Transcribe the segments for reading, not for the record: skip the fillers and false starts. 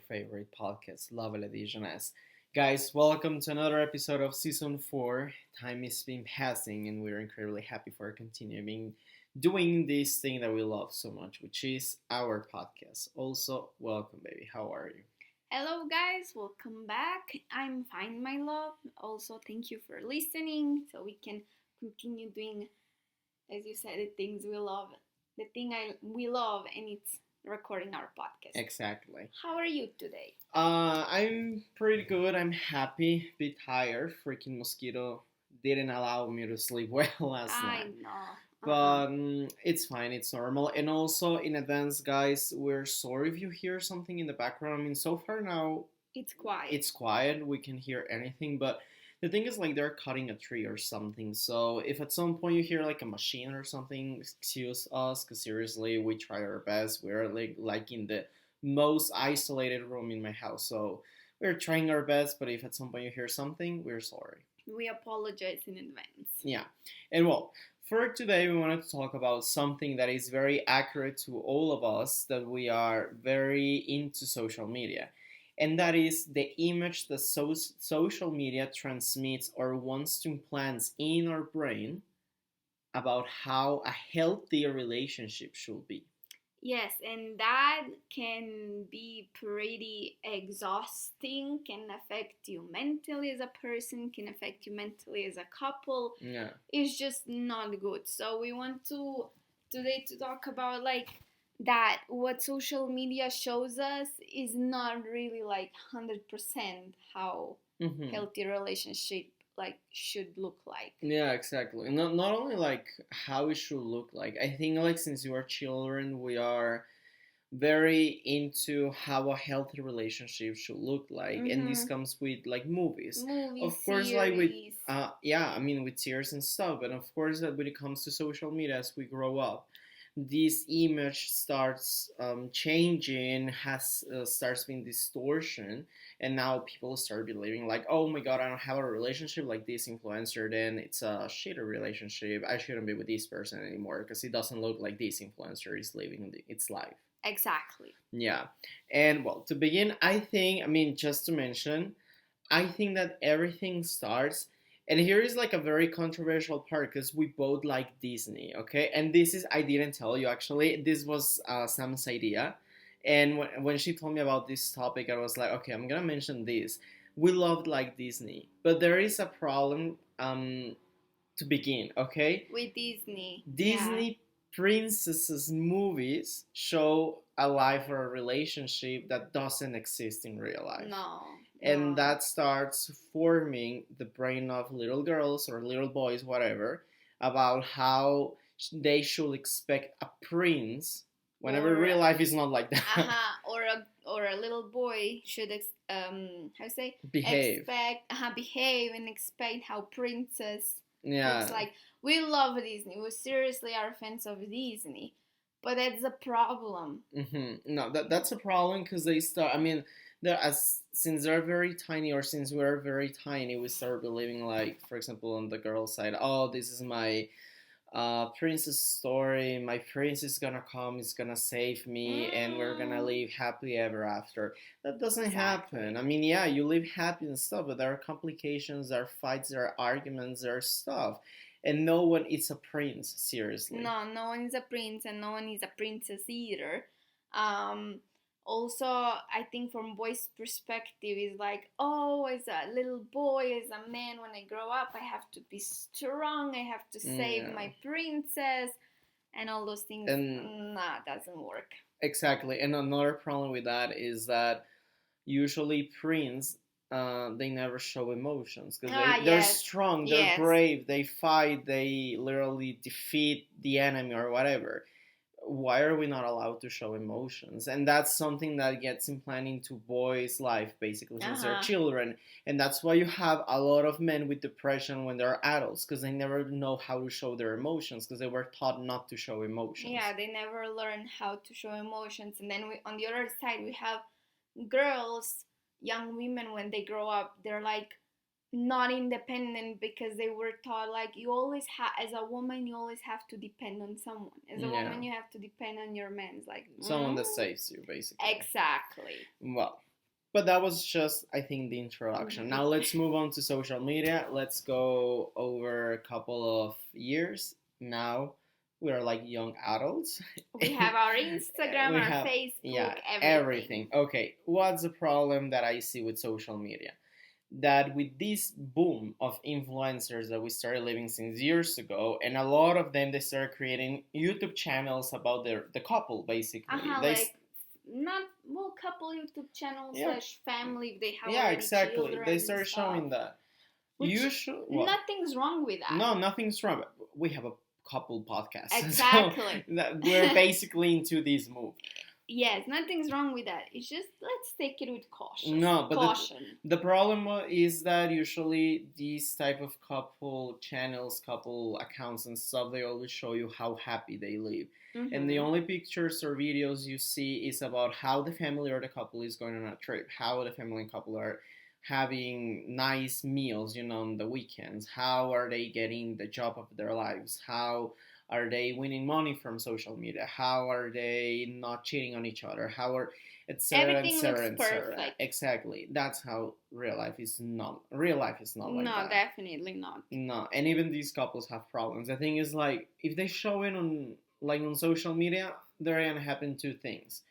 favorite podcast, lovealadijonnaise. Guys, welcome to another episode of season 4. Time is been passing, and we're incredibly happy for continuing doing this thing that we love so much, which is our podcast. Also, welcome, baby. How are you? Hello, guys, welcome back. I'm fine, my love. Also, thank you for listening so we can continue doing, as you said, the things we love. The thing we love, and it's recording our podcast. Exactly. How are you today? I'm pretty good. I'm happy. Bit tired. Freaking mosquito didn't allow me to sleep well last I night. know. But it's fine, it's normal. And also, in advance, guys, we're sorry if you hear something in the background. I mean, so far now, It's quiet. it's quiet, we can hear anything, but the thing is, like, they're cutting a tree or something. So, if at some point you hear, like, a machine or something, excuse us, because seriously, we try our best. We're, like in the most isolated room in my house. So, we're trying our best, but if at some point you hear something, we're sorry. We apologize in advance. Yeah. And well, for today, we wanted to talk about something that is very accurate to all of us that we are very into social media. And that is the image that social media transmits or wants to implant in our brain about how a healthy relationship should be. Yes, and that can be pretty exhausting, can affect you mentally as a person, can affect you mentally as a couple. Yeah. It's just not good. So we want to today to talk about like that what social media shows us is not really like 100% how Mm-hmm. healthy relationship like should look like. Yeah, exactly. And not only like how it should look like. I think like since we are children, we are very into how a healthy relationship should look like, and this comes with like movies. Movies, Of course, like with series. yeah, I mean with series and stuff. But of course, that when it comes to social media, as we grow up, this image starts changing, has starts being distortion, and now people start believing like, oh my god, I don't have a relationship like this influencer, then it's a shitty relationship. I shouldn't be with this person anymore because it doesn't look like this influencer is living its life. Exactly. Yeah, and well, to begin, I mean, just to mention, I think that everything starts, and here is like a very controversial part because we both like Disney, okay? And this is, I didn't tell you actually, this was Sam's idea. And when she told me about this topic, I was like, okay, I'm gonna mention this. We loved like Disney, but there is a problem to begin, okay? With Disney. Disney princesses movies show a life or a relationship that doesn't exist in real life. No. And that starts forming the brain of little girls or little boys, whatever, about how they should expect a prince whenever real life is not like that. Or a little boy should how to say Behave. Behave and expect how princess Yeah. looks like. We love Disney. We seriously are fans of Disney, but that's a problem. No, that's a problem because they start. I mean, since they're very tiny, or since we're very tiny, we start believing like, for example, on the girl side, oh, this is my princess story. My prince is gonna come, is gonna save me, and we're gonna live happily ever after. That doesn't happen. I mean, yeah, you live happy and stuff, but there are complications, there are fights, there are arguments, there are stuff. And no one is a prince, seriously. No one is a prince, and no one is a princess either. Also, I think from boys' perspective, is like, oh, as a little boy, as a man, when I grow up, I have to be strong, I have to save my princess, and all those things. And nah, doesn't work. Exactly. And another problem with that is that usually prince, they never show emotions because they're strong, they're brave, they fight, they literally defeat the enemy or whatever. Why are we not allowed to show emotions? And that's something that gets implanted into boys' life basically since they're children. And that's why you have a lot of men with depression when they're adults, because they never know how to show their emotions because they were taught not to show emotions. Yeah, they never learn how to show emotions. And then on the other side, we have girls, young women, when they grow up, they're like not independent because they were taught like you always have, as a woman, you always have to depend on someone. As a woman, you have to depend on your man. Like someone that saves you, basically. Exactly. Well, But that was just, I think, the introduction. Now let's move on to social media. Let's go over a couple of years. Now we are like young adults. We have our Instagram, our Facebook, yeah, everything. Okay, what's the problem that I see with social media? That with this boom of influencers that we started living since years ago, and a lot of them, they started creating YouTube channels about the couple, basically. Not couple YouTube channels / family if they have exactly. They start showing that. Nothing's wrong with that. No, nothing's wrong. We have a couple podcasts. Exactly. So we're basically into this move. Yes, nothing's wrong with that. It's just let's take it with caution. No, but the problem is that usually these type of couple channels, couple accounts and stuff, they always show you how happy they live. Mm-hmm. And the only pictures or videos you see is about how the family or the couple is going on a trip, how the family and couple are having nice meals, on the weekends, how are they getting the job of their lives, how are they winning money from social media? How are they not cheating on each other? How are etc. etc. etc. Exactly. That's how real life is not. Real life is not like that. No, definitely not. No, and even these couples have problems. The thing is, like, if they show it on social media, there are gonna happen two things.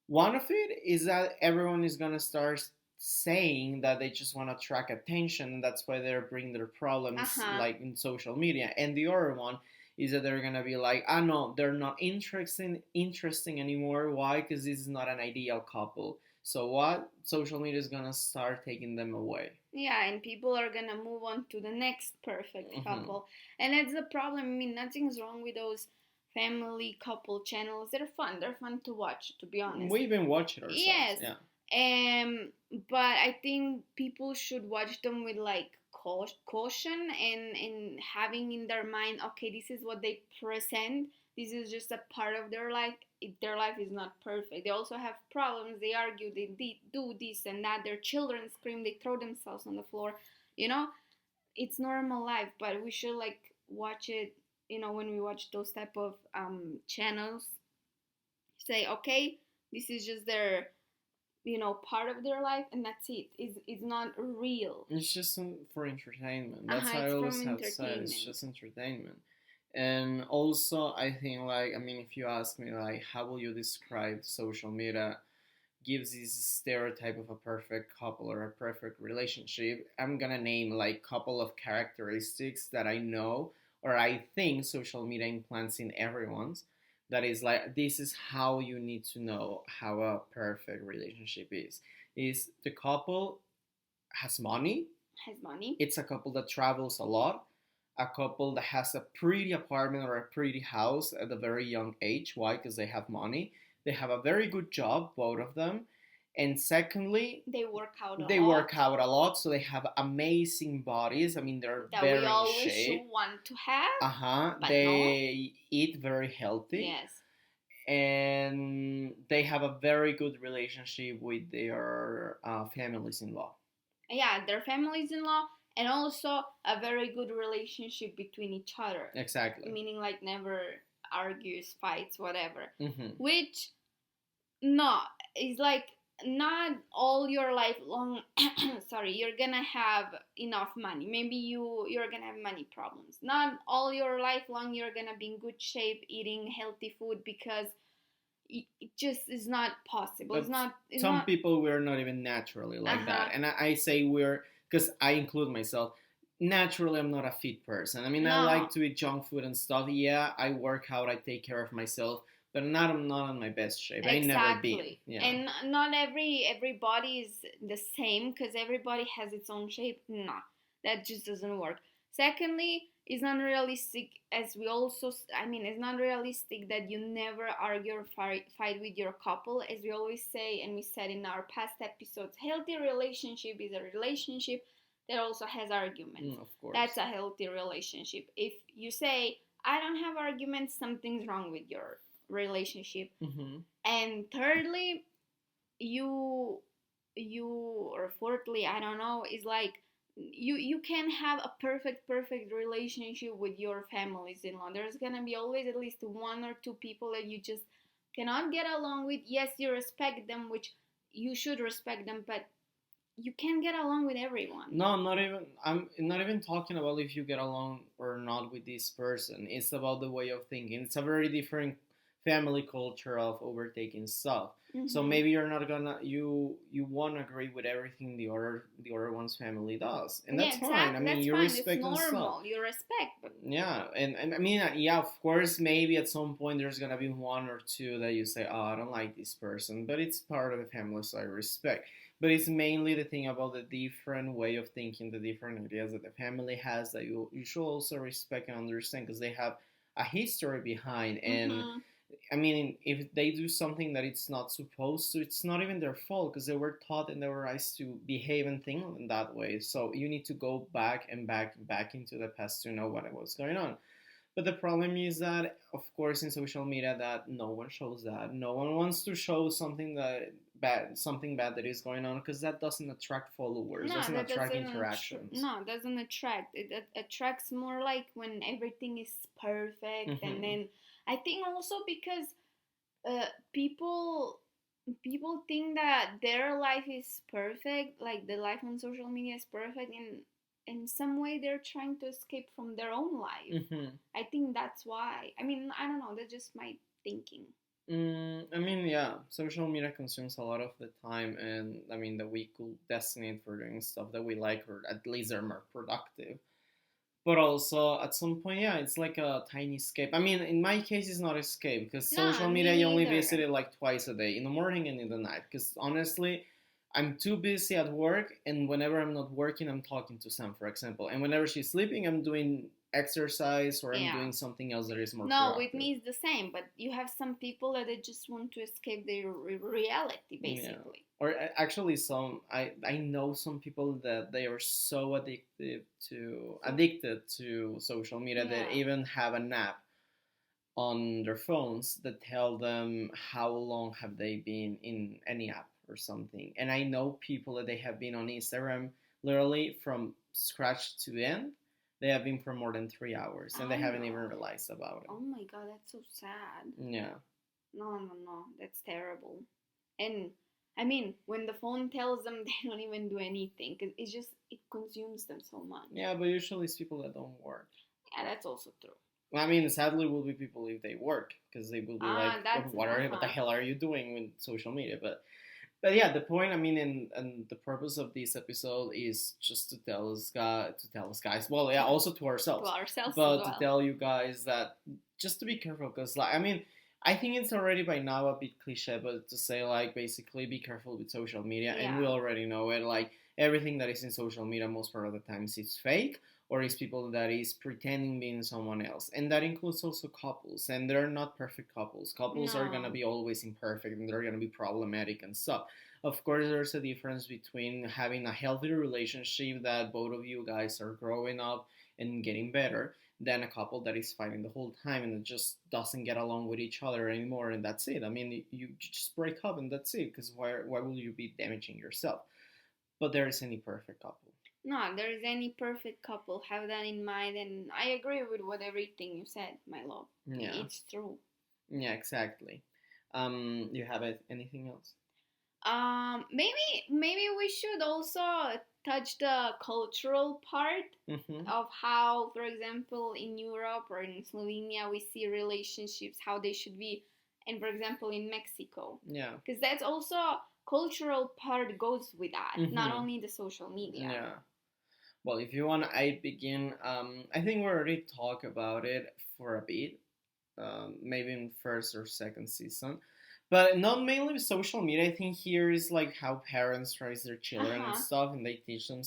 One of it is that everyone is gonna start saying that they just want to attract attention. That's why they're bringing their problems like in social media. And the other one is that they're gonna be like, no, they're not interesting anymore. Why? Because this is not an ideal couple. So what? Social media is gonna start taking them away. Yeah, and people are gonna move on to the next perfect couple. And that's the problem. I mean, nothing's wrong with those family couple channels. They're fun. They're fun to watch, to be honest. We even watch it ourselves. Yes. Yeah. But I think people should watch them with like caution and having in their mind, okay, this is what they present. This is just a part of their life. Their life is not perfect. They also have problems. They argue. They do this and that. Their children scream. They throw themselves on the floor. It's normal life. But we should like watch it. When we watch those type of channels, say, okay, this is just their part of their life, and that's it. It's not real. It's just for entertainment. That's how I always have said. It's just entertainment. And also, I think, if you ask me, how will you describe social media gives this stereotype of a perfect couple or a perfect relationship, I'm gonna name, couple of characteristics that I know or I think social media implants in everyone's. That is this is how you need to know how a perfect relationship is the couple has money. It's a couple that travels a lot, a couple that has a pretty apartment or a pretty house at a very young age. Why? Because they have money. They have a very good job, both of them. And secondly, they work out a lot, so they have amazing bodies. I mean, they're very in shape. That we always want to have. They eat very healthy. Yes. And they have a very good relationship with their families-in-law. Yeah, their families-in-law, and also a very good relationship between each other. Exactly. Meaning, never argues, fights, whatever. Mm-hmm. Which, is not all your life long. Sorry, you're gonna have enough money. Maybe you're gonna have money problems. Not all your life long you're gonna be in good shape eating healthy food, because it just is not possible. Some people we're not even naturally like that. And I say we're, because I include myself, naturally I'm not a fit person. I mean, I like to eat junk food and stuff. Yeah, I work out, I take care of myself, but I'm not on my best shape. Exactly. I never been. Yeah. And not every body is the same, because everybody has its own shape. No, that just doesn't work. Secondly, it's not realistic, it's not realistic that you never argue or fight with your couple. As we always say, and we said in our past episodes, healthy relationship is a relationship that also has arguments. Of course. That's a healthy relationship. If you say, I don't have arguments, something's wrong with your relationship. Mm-hmm. And thirdly, or fourthly, I don't know, is you can have a perfect relationship with your families-in-law. There's gonna be always at least one or two people that you just cannot get along with. Yes, you respect them, which you should respect them, but you can't get along with everyone. No, not even. I'm not even talking about if you get along or not with this person. It's about the way of thinking. It's a very different family culture of overtaking stuff. So maybe you're not gonna you won't agree with everything the other one's family does, and that's fine. I mean, you respect and stuff. normal. You respect. But Yeah, and I mean, yeah, of course, maybe at some point there's gonna be one or two that you say, oh, I don't like this person, but it's part of the family, so I respect. But it's mainly the thing about the different way of thinking, the different ideas that the family has that you should also respect and understand because they have a history behind. And I mean, if they do something that it's not supposed to, it's not even their fault because they were taught and they were raised to behave and think in that way. So you need to go back and back and back into the past to know what was going on. But the problem is that, of course, in social media, that no one shows that. No one wants to show something bad that is going on, because that doesn't attract followers. No, doesn't that attract doesn't interactions. No, it doesn't attract. It attracts more like when everything is perfect, and then I think also because people think that their life is perfect, like the life on social media is perfect, and in some way they're trying to escape from their own life. I think that's why. I mean, I don't know, that's just my thinking. I mean, yeah, social media consumes a lot of the time, and I mean that we could designate for doing stuff that we like, or at least are more productive. But also, at some point, yeah, it's like a tiny escape. I mean, in my case, it's not escape, because social media, you only visit it like twice a day, in the morning and in the night. Because honestly, I'm too busy at work, and whenever I'm not working, I'm talking to Sam, for example. And whenever she's sleeping, I'm doing exercise, or I'm doing something else that is more productive. With me it's the same, but you have some people that they just want to escape their reality, basically. Yeah. Or actually, I know some people that they are so addicted to social media that even have an app on their phones that tell them how long have they been in any app or something. And I know people that they have been on Instagram literally from scratch to end. They have been for more than 3 hours, and they haven't even realized about it. Oh my god, that's so sad. Yeah. No, that's terrible. And I mean, when the phone tells them, they don't even do anything because it consumes them so much. Yeah, but usually it's people that don't work. Yeah, that's also true. Well, I mean, sadly, will be people if they work, because they will be like, what the hell are you doing with social media? But yeah, the point, I mean, and the purpose of this episode is just to tell us guys, well, yeah, also to ourselves, but to tell you guys that just to be careful, because like, I mean, I think it's already by now a bit cliche, but to say like basically be careful with social media, and we already know it. Like everything that is in social media, most part of the times, is fake, or is people that is pretending being someone else, and that includes also couples, and they're not perfect couples. Couples are gonna be always imperfect, and they're gonna be problematic and stuff. Of course, there's a difference between having a healthy relationship that both of you guys are growing up and getting better, than a couple that is fighting the whole time and it just doesn't get along with each other anymore, and that's it. I mean, you just break up and that's it, because why will you be damaging yourself? But there is any perfect couple. No, there is any perfect couple. Have that in mind, and I agree with everything you said, my love. Yeah, it's true. Yeah, exactly. You have anything else? Maybe we should also touch the cultural part of how, for example, in Europe or in Slovenia, we see relationships, how they should be, and for example, in Mexico. Yeah. Because that's also cultural part goes with that, not only the social media. Yeah. Well, if you want, I begin. I think we already talked about it for a bit, maybe in first or second season. But not mainly with social media. I think here is like how parents raise their children and stuff, and they teach them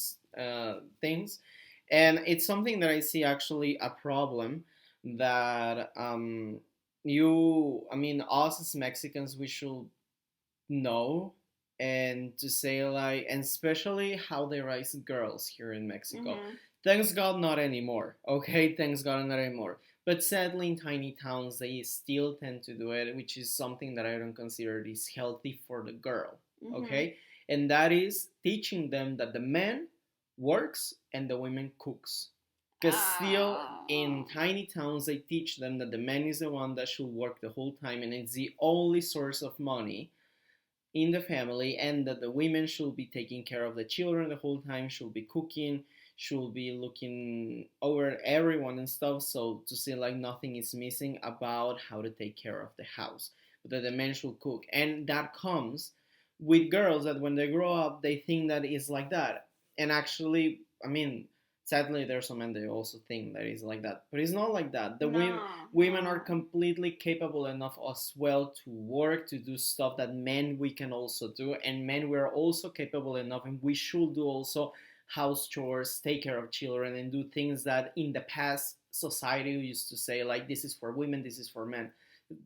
things. And it's something that I see actually a problem that us as Mexicans, we should know, and to say like, and especially how they raise girls here in Mexico. Thanks God, not anymore. Okay, thanks God, not anymore. But sadly, in tiny towns, they still tend to do it, which is something that I don't consider is healthy for the girl. Okay, and that is teaching them that the man works and the woman cooks. Because still in tiny towns, they teach them that the man is the one that should work the whole time, and it's the only source of money in the family, and that the women should be taking care of the children the whole time, should be cooking, should be looking over everyone and stuff, so to see like nothing is missing about how to take care of the house, but that the men should cook. And that comes with girls that when they grow up they think that it's like that. And actually, I mean, sadly there's some men that also think that it's like that, but it's not like that. The women are completely capable enough as well to work, to do stuff that men we can also do, and men we're also capable enough, and we should do also house chores, take care of children, and do things that in the past society used to say like this is for women, this is for men.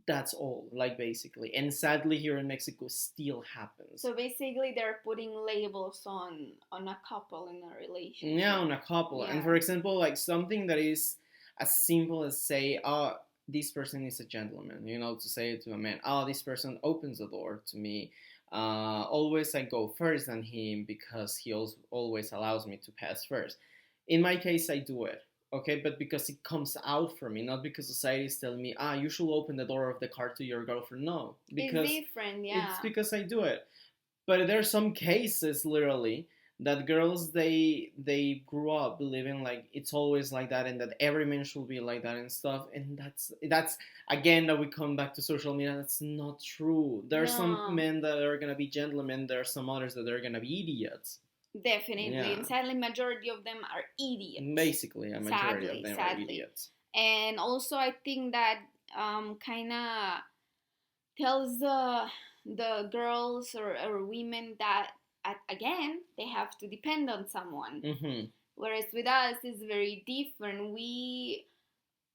That's all, like, basically. And sadly here in Mexico still happens. So basically they're putting labels on a couple in a relationship. Yeah, on a couple. Yeah. And for example, like something that is as simple as say, oh, this person is a gentleman, you know, to say it to a man. Oh, this person opens the door to me. Always I go first than him because he always allows me to pass first. In my case, I do it. Okay, but because it comes out from me, not because society is telling me, you should open the door of the car to your girlfriend. No, because it's different, yeah. It's because I do it. But there are some cases, literally, that girls, they grew up believing like it's always like that, and that every man should be like that and stuff. And that's again that we come back to social media. That's not true. There are some men that are gonna be gentlemen. There are some others that are gonna be idiots. Definitely. Yeah. And sadly, majority of them are idiots. Basically, a majority of them are idiots. And also, I think that kind of tells the girls or women that, again, they have to depend on someone. Mm-hmm. Whereas with us, it's very different. We,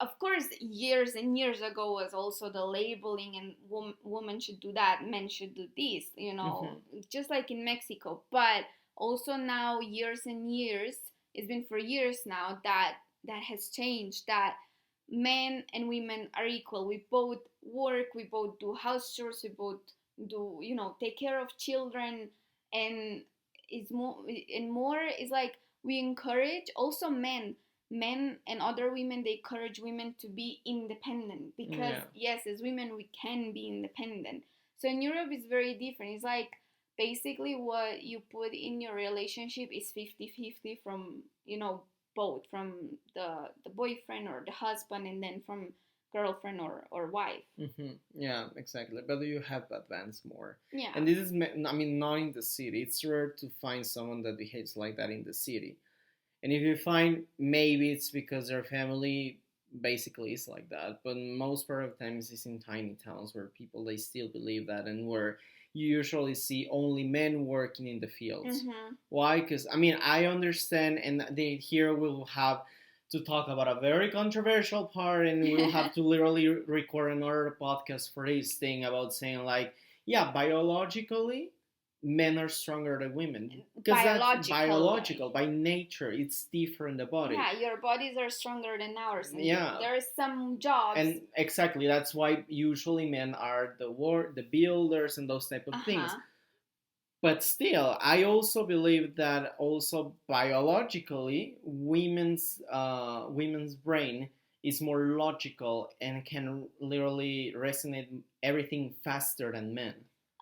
of course, years and years ago was also the labeling, and women should do that, men should do this, you know, just like in Mexico. But also now, years and years, it's been for years now that has changed, that men and women are equal. We both work, we both do house chores, we both do, you know, take care of children, and it's more is like we encourage also men and other women, they encourage women to be independent, because yes, as women we can be independent. So in Europe it's very different. It's like basically what you put in your relationship is 50-50 from, you know, both, from the boyfriend or the husband, and then from girlfriend or wife. Yeah, exactly. But you have advanced more. Yeah. And this is, I mean, not in the city. It's rare to find someone that behaves like that in the city. And if you find, maybe it's because their family basically is like that. But most part of the times it's in tiny towns where people, they still believe that, and where you usually see only men working in the fields. Why? Because, I mean, I understand, and here we'll have to talk about a very controversial part, and we'll have to literally record another podcast for this thing about saying like, yeah, biologically, men are stronger than women. Biological, by nature, it's different, the body. Yeah, your bodies are stronger than ours. Yeah. There are some jobs. And exactly, that's why usually men are the builders and those type of things. But still, I also believe that also biologically, women's brain is more logical and can literally resonate everything faster than men.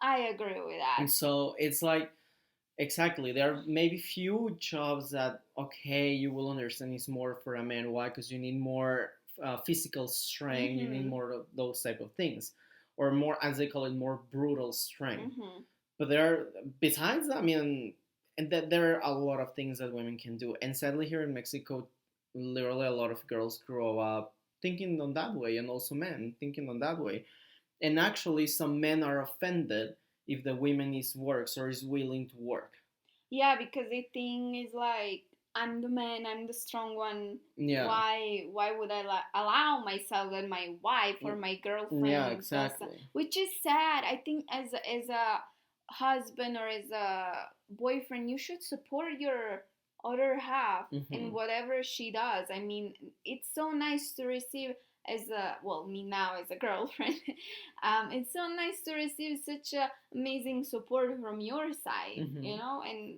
I agree with that. And so it's like, exactly, there are maybe few jobs that, okay, you will understand is more for a man. Why? Because you need more physical strength, you need more of those type of things, or more, as they call it, more brutal strength. But there are, besides, I mean, and that there are a lot of things that women can do. And sadly here in Mexico, literally a lot of girls grow up thinking on that way, and also men thinking on that way. And actually some men are offended if the woman works or is willing to work. Yeah, because they think it's like, I'm the man, I'm the strong one. Yeah. Why would I allow myself that my wife or my girlfriend? Yeah, exactly. Which is sad. I think as a husband or as a boyfriend, you should support your other half in whatever she does. I mean, it's so nice to receive me now as a girlfriend, it's so nice to receive such amazing support from your side, you know, and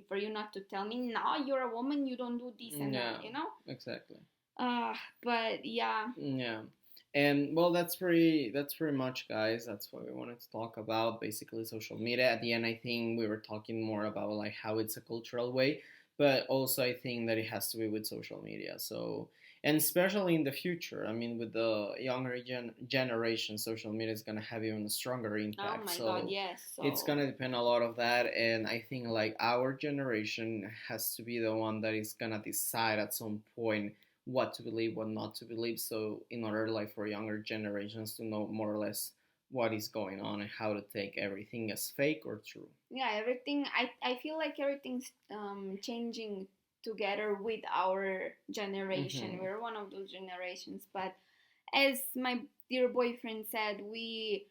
for you not to tell me, no, you're a woman, you don't do this and that, you know. Exactly. But yeah. Yeah. And well, that's pretty much, guys. That's what we wanted to talk about. Basically, social media. At the end, I think we were talking more about like how it's a cultural way, but also I think that it has to be with social media. So, and especially in the future, I mean, with the younger generation, social media is gonna have even a stronger Oh impact. my God, So, yes. it's So gonna depend a lot of that, and I think like our generation has to be the one that is gonna decide at some point what to believe, what not to believe. So in order like for younger generations to know more or less what is going on and how to take everything as fake or true. yeah, everything. I feel like everything's changing together with our generation. Mm-hmm. We're one of those generations, but as my dear boyfriend said, we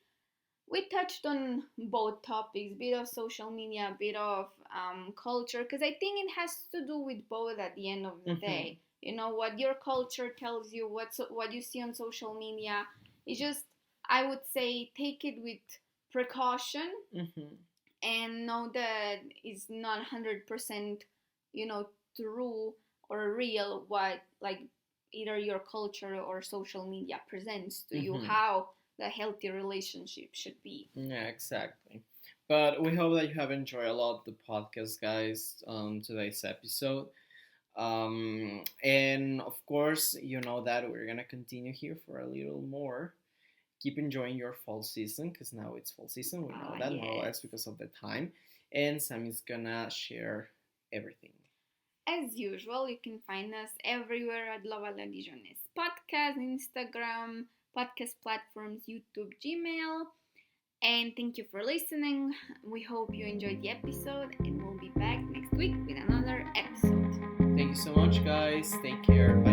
touched on both topics, bit of social media, a bit of culture, because I think it has to do with both at the end of the Mm-hmm. day. You know what your culture tells you, what you see on social media. It's just, I would say, take it with precaution Mm-hmm. and know that it's not 100%, you know, true or real what like either your culture or social media presents to you, Mm-hmm. how the healthy relationship should be. Yeah, exactly. But we hope that you have enjoyed a lot of the podcast, guys. Today's episode. And of course, you know that we're gonna continue here for a little more. Keep enjoying your fall season because now it's fall season. We know that more or Yes. less because of the time. And Sammy's gonna share everything. As usual, you can find us everywhere at lovealadijonnaise podcast, Instagram, podcast platforms, YouTube, Gmail. And thank you for listening. We hope you enjoyed the episode, and we'll be back next week with another episode. Thank you so much, guys. Take care. Bye.